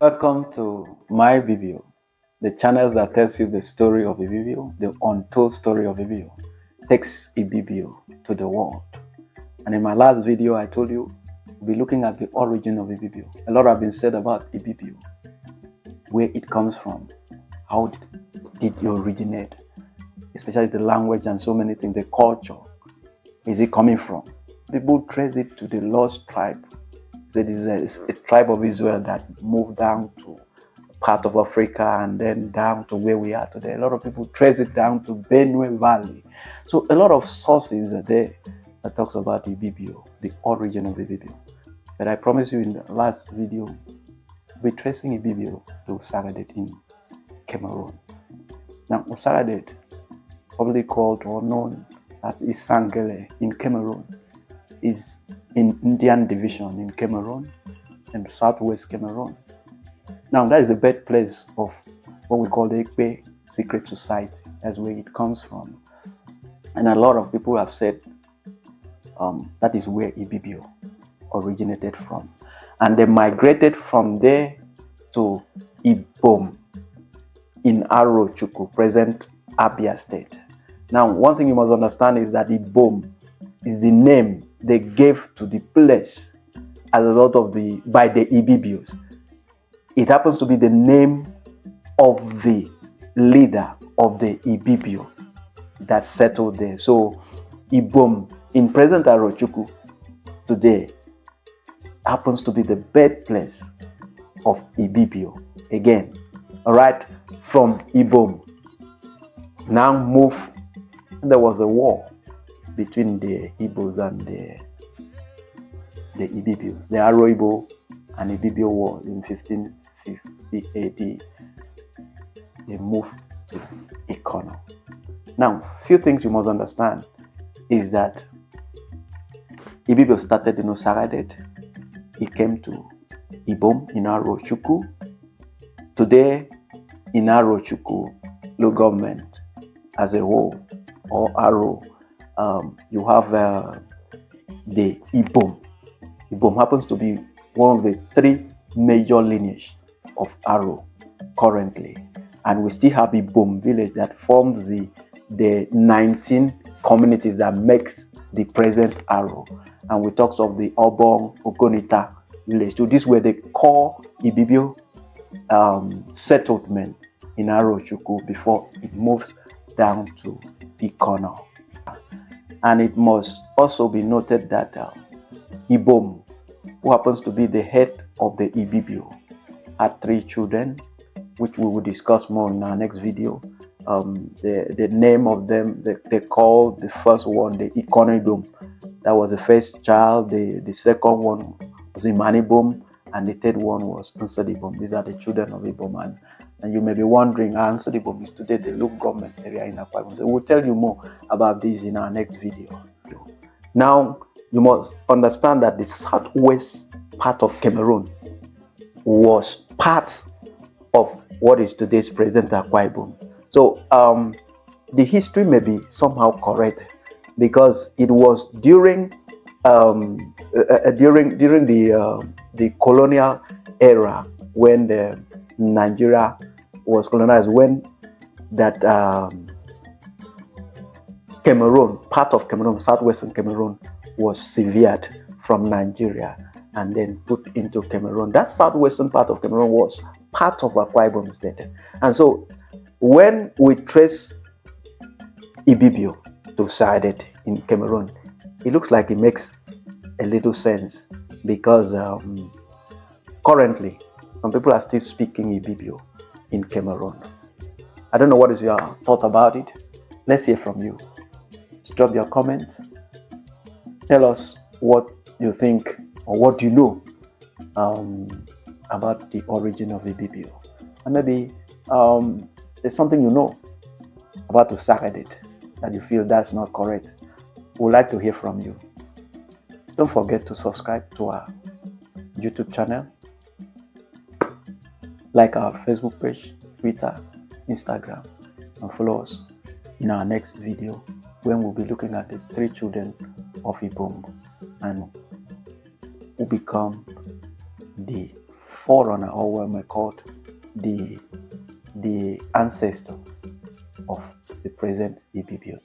Welcome to my Ibibio, the channel that tells you the story of Ibibio, the untold story of Ibibio, takes Ibibio to the world. And in my last video, I told you we'll be looking at the origin of Ibibio. A lot have been said about Ibibio, where it comes from, how did it originate, especially the language and so many things, the culture. Is it coming from? People trace it to the lost tribe. So it is a tribe of Israel that moved down to part of Africa and then down to where we are today. A lot of people trace it down to Benue Valley. So a lot of sources are there that talks about Ibibio, the origin of Ibibio. But I promise you in the last video, we're tracing Ibibio to Usakedet in Cameroon. Now Usakedet, probably called or known as Isangele in Cameroon, is in Indian division in Cameroon and southwest Cameroon. Now that is the birthplace of what we call the Ekpe secret society. That's where it comes from. And a lot of people have said that is where Ibibio originated from. And they migrated from there to Ibom in Arochukwu, present Abia state. Now, one thing you must understand is that Ibom is the name they gave to the place as a result of by the Ibibios. It happens to be the name of the leader of the Ibibio that settled there. So Ibom in present Arochukwu today happens to be the birthplace of Ibibio. Again, all right, from Ibom. Now move. There was a war between the Igbos and the Ibibios, the Arochukwu and Ibibio war in 1550 AD. They moved to Ikono. Now, few things you must understand is that Ibibio started in Usakedet. He came to Ibom in Arochukwu. Today, in Arochukwu, local government as a whole, or Aro, you have the Ibom. Ibom happens to be one of the three major lineage of Aro currently, and we still have Ibom village that forms the 19 communities that makes the present Aro. And we talk of the Obong Ogonita village. So this were the core Ibibio settlement in Arochukwu before it moves down to Ikono. And it must also be noted that Ibom, who happens to be the head of the Ibibio, had 3 children, which we will discuss more in our next video. The name of them, they called the first one the Ikono. That was the first child. The second one was Imanibom, and the third one was Ibom. These are the children of Ibom. And you may be wondering, Ibom is today the local government area in Akwa Ibom. So we'll tell you more about this in our next video. Now, you must understand that the southwest part of Cameroon was part of what is today's present Akwa Ibom. So the history may be somehow correct because it was during the colonial era when the Nigeria was colonized, when that Cameroon, part of Cameroon, southwestern Cameroon, was severed from Nigeria and then put into Cameroon. That southwestern part of Cameroon was part of Akwa Ibom state. And so when we trace Ibibio to Usakedet in Cameroon, it looks like it makes a little sense because currently some people are still speaking Ibibio in Cameroon. I don't know what is your thought about it. Let's hear from you. Just drop your comments. Tell us what you think or what you know about the origin of Ibibio. And maybe there's something you know about Usakedet that you feel that's not correct. We'd like to hear from you. Don't forget to subscribe to our YouTube channel, like our Facebook page, Twitter, Instagram, and follow us in our next video when we'll be looking at the 3 children of Ibom and who become the forerunner, or what we called the ancestors of the present Ibibio.